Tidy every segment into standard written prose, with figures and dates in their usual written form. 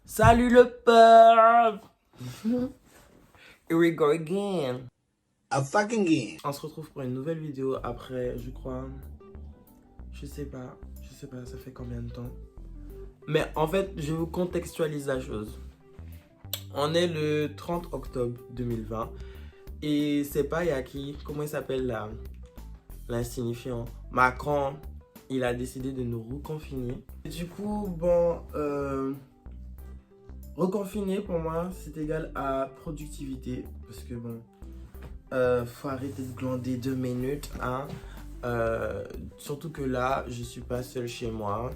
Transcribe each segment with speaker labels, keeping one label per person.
Speaker 1: Salut le peuple! Here we go again.
Speaker 2: A fucking game.
Speaker 1: On se retrouve pour une nouvelle vidéo après, je crois, je sais pas, ça fait combien de temps? Mais en fait, je vous contextualise la chose. On est le 30 octobre 2020 et c'est pas Yaki, comment il s'appelle là? L'insignifiant. Macron, il a décidé de nous reconfiner. Et du coup, bon, reconfiner pour moi, c'est égal à productivité. Parce que bon, faut arrêter de glander 2 minutes. Hein. Surtout que là, je suis pas seul chez moi.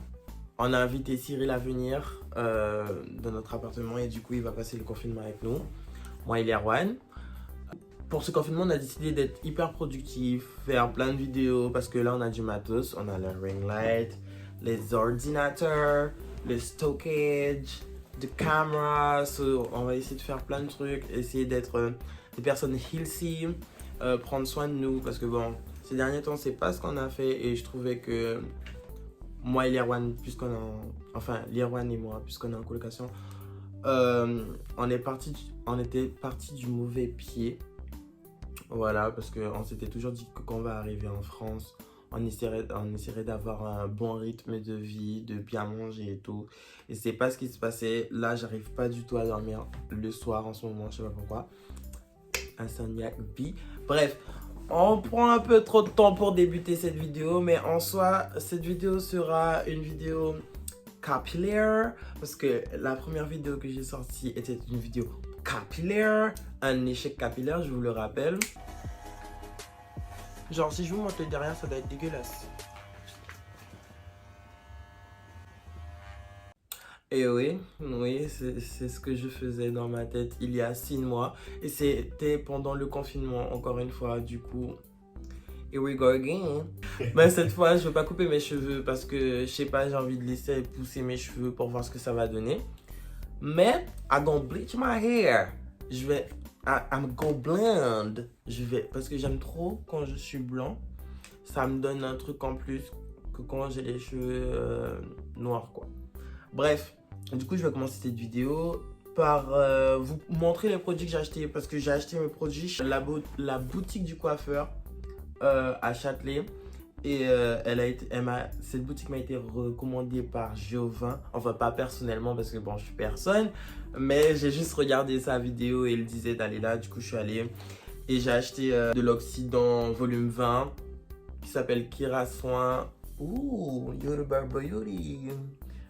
Speaker 1: On a invité Cyril à venir dans notre appartement et du coup, il va passer le confinement avec nous. Moi et Erwan. Pour ce confinement, on a décidé d'être hyper productif, faire plein de vidéos parce que là, on a du matos. On a le ring light, les ordinateurs, le stockage, de caméras. So, on va essayer de faire plein de trucs, essayer d'être des personnes healthy, prendre soin de nous parce que bon, ces derniers temps, c'est pas ce qu'on a fait et je trouvais que moi et l'Erwan, puisqu'on est enfin, l'Erwan et moi, puisqu'on est en colocation, on était parti du mauvais pied. Voilà, parce qu'on s'était toujours dit que quand on va arriver en France, on essaierait d'avoir un bon rythme de vie, de bien manger et tout. Et c'est pas ce qui se passait. Là, j'arrive pas du tout à dormir le soir en ce moment, je sais pas pourquoi. Insomniac B. Bref, on prend un peu trop de temps pour débuter cette vidéo, mais en soi, cette vidéo sera une vidéo capillaire, parce que la première vidéo que j'ai sortie était une vidéo capillaire, un échec capillaire, je vous le rappelle. Genre, si je vous montre le derrière, ça doit être dégueulasse. Et oui, c'est ce que je faisais dans ma tête il y a 6 mois. Et c'était pendant le confinement, encore une fois, du coup. Here we go again. Mais cette fois, je ne vais pas couper mes cheveux parce que, je sais pas, j'ai envie de laisser pousser mes cheveux pour voir ce que ça va donner. Mais, I'm gonna bleach my hair. I'm gonna blonde. Parce que j'aime trop quand je suis blanc. Ça me donne un truc en plus que quand j'ai les cheveux noirs, quoi. Bref, du coup, je vais commencer cette vidéo par vous montrer les produits que j'ai achetés. Parce que j'ai acheté mes produits chez la boutique du coiffeur à Châtelet. Et cette boutique m'a été recommandée par Giovin. Enfin, pas personnellement parce que bon, je suis personne. Mais j'ai juste regardé sa vidéo et il disait d'aller là. Du coup, je suis allé. Et j'ai acheté de l'Oxydant volume 20 qui s'appelle Kira Soin. Ouh, Yoruba Beauty.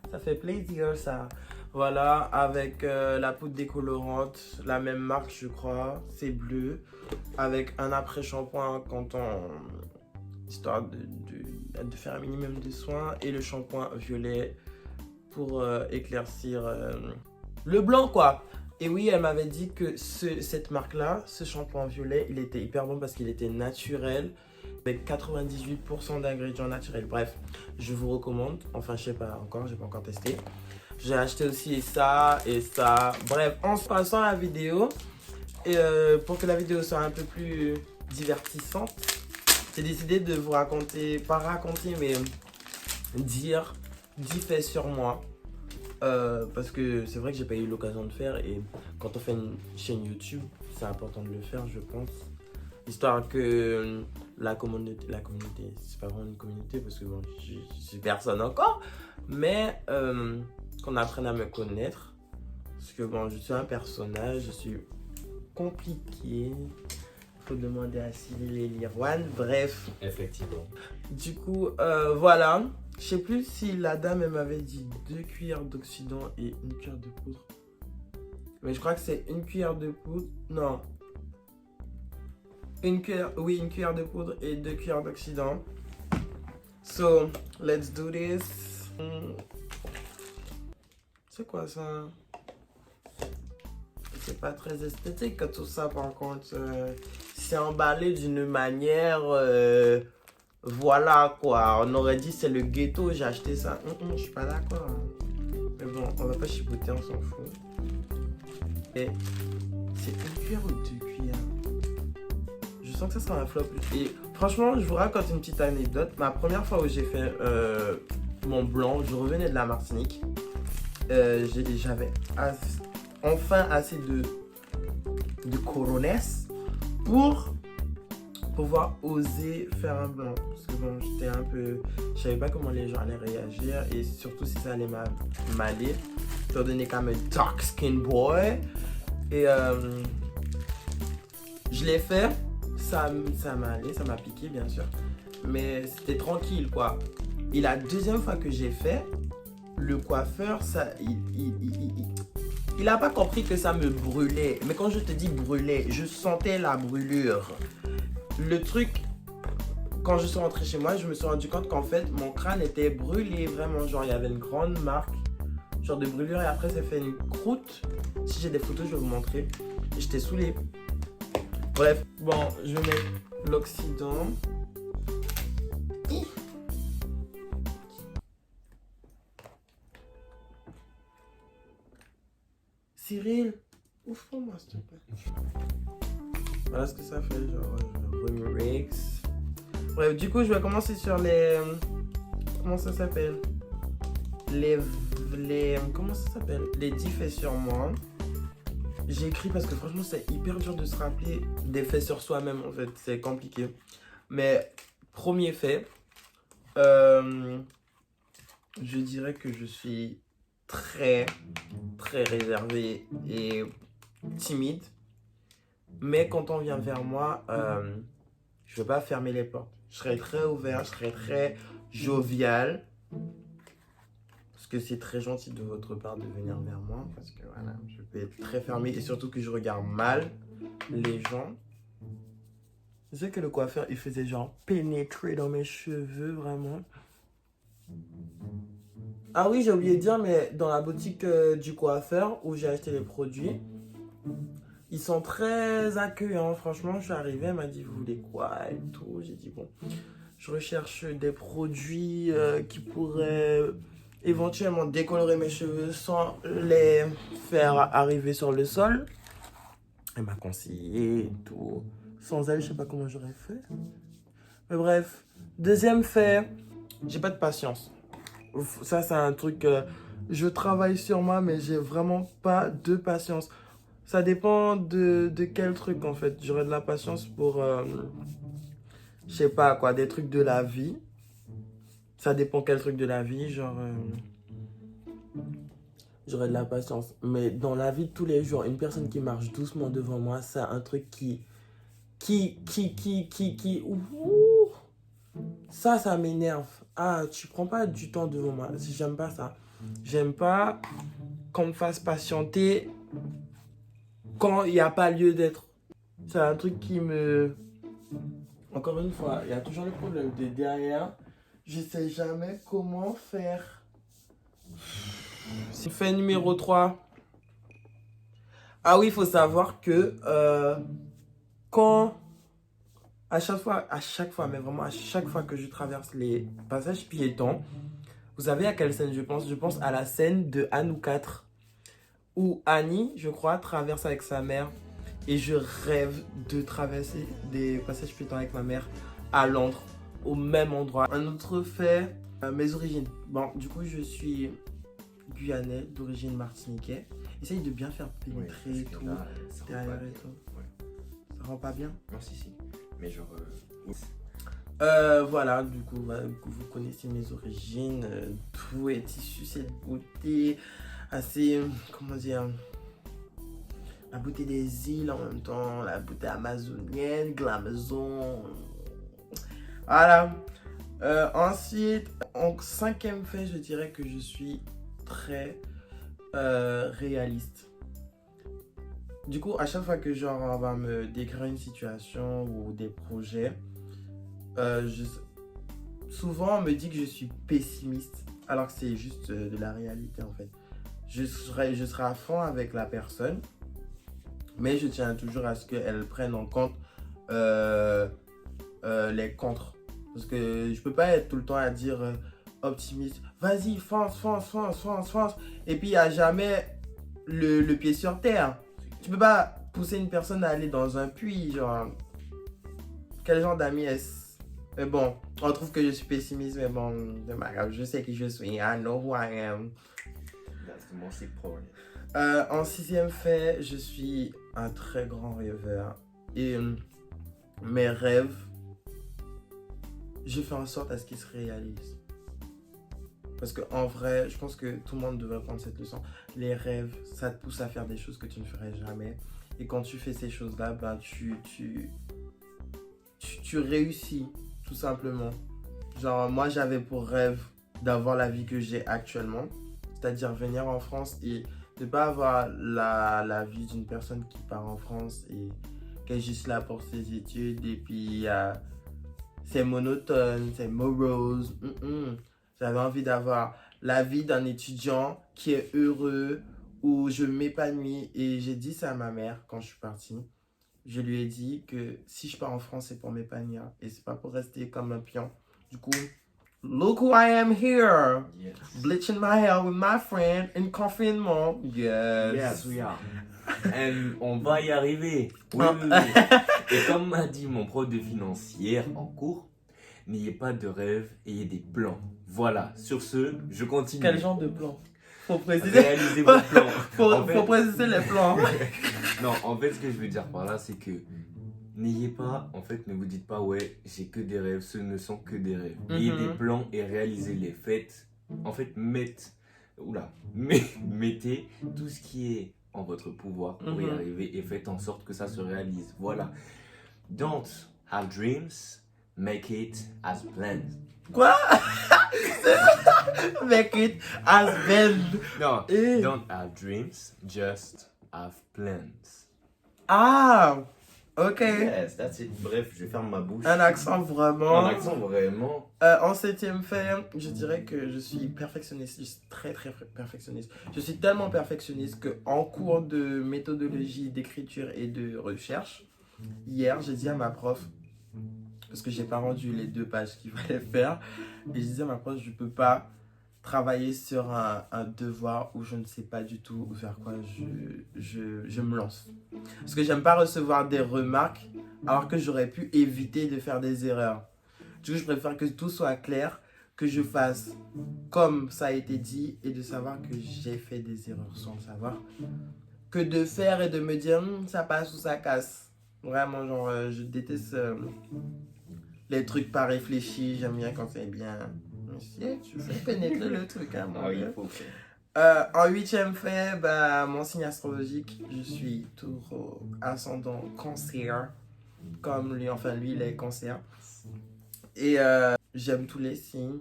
Speaker 1: Ça fait plaisir ça. Voilà, avec la poudre décolorante, la même marque je crois, c'est bleu. Avec un après-shampoing histoire de faire un minimum de soins. Et le shampoing violet pour éclaircir le blanc quoi. Et oui, elle m'avait dit que cette marque-là, ce shampoing violet, il était hyper bon parce qu'il était naturel. Avec 98% d'ingrédients naturels. Bref, je vous recommande. Enfin, je sais pas encore, j'ai pas encore testé. J'ai acheté aussi ça et ça. Bref, en se passant à la vidéo, et pour que la vidéo soit un peu plus divertissante, j'ai décidé de vous raconter, pas raconter, mais dire 10 faits sur moi. Parce que c'est vrai que j'ai pas eu l'occasion de faire et quand on fait une chaîne YouTube, c'est important de le faire, je pense. Histoire que la communauté, c'est pas vraiment une communauté parce que bon, je suis personne encore, mais qu'on apprenne à me connaître. Parce que bon, je suis un personnage, je suis compliqué. Faut demander à Cyril et Lirwan, bref.
Speaker 3: Effectivement.
Speaker 1: Du coup, voilà. Je sais plus si la dame elle m'avait dit 2 cuillères d'Oxydant et 1 cuillère de poudre. Mais je crois que c'est 1 cuillère de poudre. Non. Une cuillère de poudre et 2 cuillères d'Oxydant. So, let's do this. C'est quoi ça? C'est pas très esthétique tout ça par contre. s'est emballé d'une manière... voilà quoi, on aurait dit c'est le ghetto, j'ai acheté ça. Je suis pas d'accord. Mais bon, on va pas chipoter, on s'en fout. Et c'est une cuillère ou 2 cuillères? Je sens que ça sera un flop. Et franchement, je vous raconte une petite anecdote. Ma première fois où j'ai fait mon blanc, je revenais de la Martinique. J'avais enfin assez de coronesse pour pouvoir oser faire un blanc. Parce que bon, j'étais un peu... Je savais pas comment les gens allaient réagir et surtout si ça allait m'aller. Étant donné comme un dark skin boy. Et je l'ai fait. Ça m'a allé, ça m'a piqué bien sûr. Mais c'était tranquille quoi. Et la deuxième fois que j'ai fait, le coiffeur, il a pas compris que ça me brûlait. Mais quand je te dis brûler, je sentais la brûlure. Le truc, quand je suis rentré chez moi, je me suis rendu compte qu'en fait, mon crâne était brûlé. Vraiment, genre, il y avait une grande marque, genre de brûlure. Et après, ça fait une croûte. Si j'ai des photos, je vais vous montrer. Et j'étais saoulé. Bref, bon, je vais mettre l'oxydant. Cyril, ouvre-moi s'il te plaît. Voilà ce que ça fait, genre, je remix. Bref, du coup, je vais commencer sur les... Comment ça s'appelle? Comment ça s'appelle? Les 10 faits sur moi. J'ai écrit parce que franchement, c'est hyper dur de se rappeler des faits sur soi-même, en fait. C'est compliqué. Mais, premier fait, je dirais que je suis très réservé et timide. Mais quand on vient vers moi, je ne veux pas fermer les portes. Je serai très ouvert, je serai très jovial. Parce que c'est très gentil de votre part de venir vers moi. Parce que voilà, je peux être très fermé et surtout que je regarde mal les gens. Je sais que le coiffeur, il faisait genre pénétrer dans mes cheveux, vraiment. Ah oui, j'ai oublié de dire, mais dans la boutique du coiffeur où j'ai acheté les produits, ils sont très accueillants. Franchement, je suis arrivé, elle m'a dit, vous voulez quoi et tout. J'ai dit, bon, je recherche des produits qui pourraient éventuellement décolorer mes cheveux sans les faire arriver sur le sol. Elle m'a conseillé et tout. Sans elle, je sais pas comment j'aurais fait. Mais bref, deuxième fait, j'ai pas de patience. Ça, c'est un truc, je travaille sur moi, mais j'ai vraiment pas de patience. Ça dépend de quel truc, en fait. J'aurais de la patience pour, je sais pas quoi, des trucs de la vie. Ça dépend quel truc de la vie, genre, j'aurais de la patience. Mais dans la vie de tous les jours, une personne qui marche doucement devant moi, c'est un truc ouh, ça m'énerve. Ah, tu prends pas du temps devant moi. J'aime pas ça. J'aime pas qu'on me fasse patienter quand il n'y a pas lieu d'être. C'est un truc qui me... Encore une fois, il y a toujours le problème de derrière. Je sais jamais comment faire. Fait numéro 3. Ah oui, il faut savoir que quand... À chaque fois, mais vraiment à chaque fois que je traverse les passages piétons, vous savez à quelle scène je pense? Je pense à la scène de Anne ou 4, où Annie, je crois, traverse avec sa mère. Et je rêve de traverser des passages piétons avec ma mère à Londres, au même endroit. Un autre fait, mes origines. Bon, du coup, je suis guyanais, d'origine martiniquais. Essaye de bien faire pénétrer
Speaker 3: oui,
Speaker 1: et tout,
Speaker 3: là,
Speaker 1: derrière et tout.
Speaker 3: Ouais.
Speaker 1: Ça rend pas bien?
Speaker 3: Non, si. Mais genre...
Speaker 1: Voilà, du coup, vous connaissez mes origines. Tout est issu cette beauté assez, comment dire, la beauté des îles en même temps, la beauté amazonienne, Glamazon. Voilà. Ensuite, en cinquième fait, je dirais que je suis très réaliste. Du coup, à chaque fois que genre on va me décrire une situation ou des projets, souvent on me dit que je suis pessimiste, alors que c'est juste de la réalité en fait. Je serai à fond avec la personne, mais je tiens toujours à ce qu'elle prenne en compte les contres. Parce que je peux pas être tout le temps à dire optimiste, vas-y, fonce. Et puis il n'y a jamais le pied sur terre. Tu peux pas pousser une personne à aller dans un puits, genre. Quel genre d'ami est-ce? Mais bon, on trouve que je suis pessimiste, mais bon, c'est pas grave, je sais qui je suis. I know who I am.
Speaker 3: That's the most important.
Speaker 1: En sixième fait, je suis un très grand rêveur. Et mes rêves, je fais en sorte à ce qu'ils se réalisent. Parce qu'en vrai, je pense que tout le monde devrait prendre cette leçon. Les rêves, ça te pousse à faire des choses que tu ne ferais jamais. Et quand tu fais ces choses-là, ben, tu réussis, tout simplement. Genre, moi, j'avais pour rêve d'avoir la vie que j'ai actuellement. C'est-à-dire venir en France et de ne pas avoir la vie d'une personne qui part en France et qui est juste là pour ses études. Et puis, c'est monotone, c'est morose. J'avais envie d'avoir la vie d'un étudiant qui est heureux, où je m'épanouis. Et j'ai dit ça à ma mère quand je suis partie. Je lui ai dit que si je pars en France, c'est pour m'épanouir et c'est pas pour rester comme un pion. Du coup, look who I am here.
Speaker 3: Yes.
Speaker 1: Bleaching my hair with my friend in confinement.
Speaker 3: Yes, we are. And on va y arriver. Oui. Et comme m'a dit mon prof de finance hier en cours, n'ayez pas de rêve, ayez des plans. Voilà, sur ce, je continue.
Speaker 1: Quel genre de plan? Faut préciser.
Speaker 3: Réalisez vos plans.
Speaker 1: Faut préciser les plans.
Speaker 3: Non, en fait, ce que je veux dire par là, c'est que n'ayez pas, en fait, ne vous dites pas, ouais, j'ai que des rêves, ce ne sont que des rêves. Ayez des plans et réalisez-les. Faites, en fait, mettez tout ce qui est en votre pouvoir pour y arriver et faites en sorte que ça se réalise. Voilà. Don't have dreams, make it as planned.
Speaker 1: Quoi? Make it as well.
Speaker 3: Non, don't have dreams, just have plans.
Speaker 1: Ah, ok.
Speaker 3: Yes, that's it. Bref, je ferme ma bouche.
Speaker 1: Un accent vraiment.
Speaker 3: Un accent vraiment.
Speaker 1: En septième fait, je dirais que je suis perfectionniste. Je suis très perfectionniste. Je suis tellement perfectionniste qu'en cours de méthodologie d'écriture et de recherche, hier, j'ai dit à ma prof, parce que j'ai pas rendu les 2 pages qu'il fallait faire, et je disais à ma prof, je peux pas travailler sur un devoir où je ne sais pas du tout vers quoi je me lance. Parce que j'aime pas recevoir des remarques alors que j'aurais pu éviter de faire des erreurs. Du coup, je préfère que tout soit clair, que je fasse comme ça a été dit et de savoir que j'ai fait des erreurs sans le savoir, que de faire et de me dire ça passe ou ça casse. Vraiment, genre, je déteste les trucs pas réfléchis. J'aime bien quand c'est bien. Si tu fais pénétrer le truc, hein, mon
Speaker 3: Oui,
Speaker 1: gars.
Speaker 3: il faut que...
Speaker 1: En huitième fait, mon signe astrologique, je suis taureau, ascendant cancer, comme lui, enfin lui il est cancer. Et j'aime tous les signes.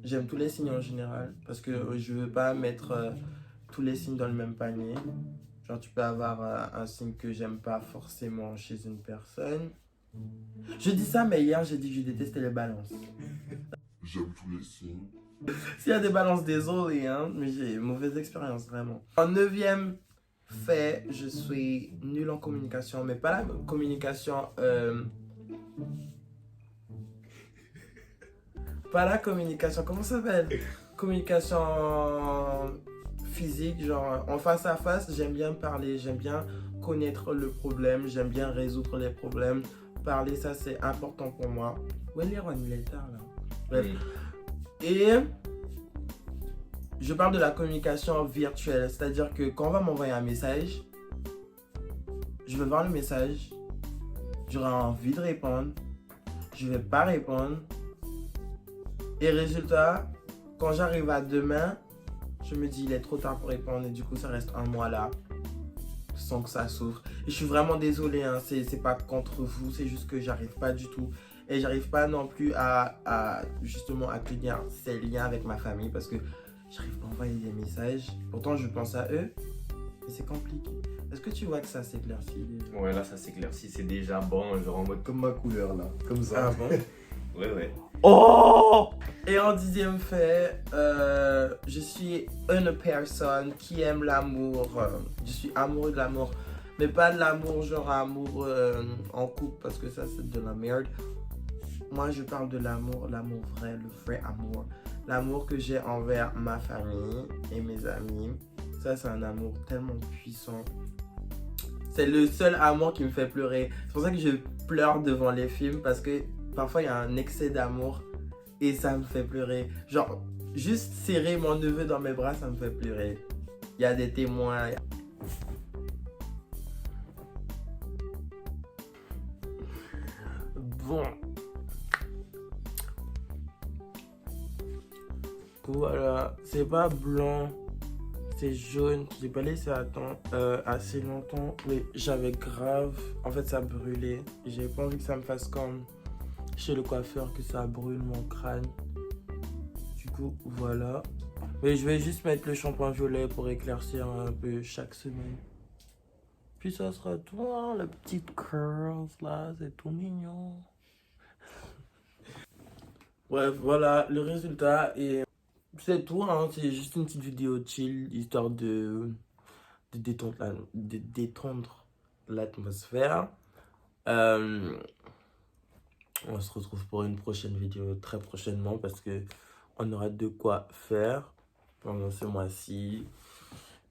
Speaker 1: J'aime tous les signes en général, parce que je veux pas mettre tous les signes dans le même panier. Genre tu peux avoir un signe que j'aime pas forcément chez une personne. Je dis ça, mais hier j'ai dit que je détestais les balances.
Speaker 2: J'aime tous les signes.
Speaker 1: S'il y a des balances, désolé, hein, mais j'ai une mauvaise expérience, vraiment. En neuvième fait, je suis nul en communication, mais pas la communication... Pas la communication, comment ça s'appelle? Communication physique, genre en face à face, j'aime bien parler, j'aime bien connaître le problème, j'aime bien résoudre les problèmes. Parler, ça c'est important pour moi. Où est l'heure, il est tard là. Bref. Et je parle de la communication virtuelle, c'est-à-dire que quand on va m'envoyer un message, je vais voir le message, j'aurai envie de répondre, je vais pas répondre. Et résultat, quand j'arrive à demain, je me dis il est trop tard pour répondre et du coup ça reste un mois là, sans que ça souffre. Et je suis vraiment désolé, hein, c'est pas contre vous, c'est juste que j'arrive pas du tout. Et j'arrive pas non plus à justement à tenir ces liens avec ma famille parce que j'arrive pas à envoyer des messages. Pourtant je pense à eux, mais c'est compliqué. Est-ce que tu vois que ça s'éclaircit déjà?
Speaker 3: Ouais, là ça s'éclaircit, c'est déjà bon, genre en mode comme ma couleur là, comme ça.
Speaker 1: Ah bon?
Speaker 3: Ouais.
Speaker 1: Oh! Et en dixième fait, je suis une personne qui aime l'amour. Je suis amoureux de l'amour. Mais pas de l'amour genre amour en couple parce que ça c'est de la merde. Moi je parle de l'amour vrai, le vrai amour. L'amour que j'ai envers ma famille et mes amis. Ça c'est un amour tellement puissant. C'est le seul amour qui me fait pleurer. C'est pour ça que je pleure devant les films parce que parfois il y a un excès d'amour et ça me fait pleurer. Genre juste serrer mon neveu dans mes bras ça me fait pleurer. Il y a des témoins. Bon. Voilà, c'est pas blanc, c'est jaune. J'ai pas laissé attendre assez longtemps, mais j'avais grave. En fait, ça brûlait. J'ai pas envie que ça me fasse comme chez le coiffeur, que ça brûle mon crâne. Du coup, voilà. Mais je vais juste mettre le shampoing violet pour éclaircir un peu chaque semaine. Puis ça sera tout, hein, la petite curls là, c'est tout mignon. Bref, voilà le résultat et c'est tout, hein, c'est juste une petite vidéo chill, histoire de détendre l'atmosphère. On se retrouve pour une prochaine vidéo très prochainement parce que on aura de quoi faire pendant ce mois-ci.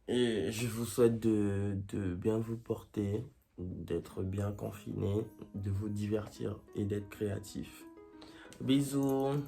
Speaker 1: Et je vous souhaite de bien vous porter, d'être bien confiné, de vous divertir et d'être créatif. Bisous!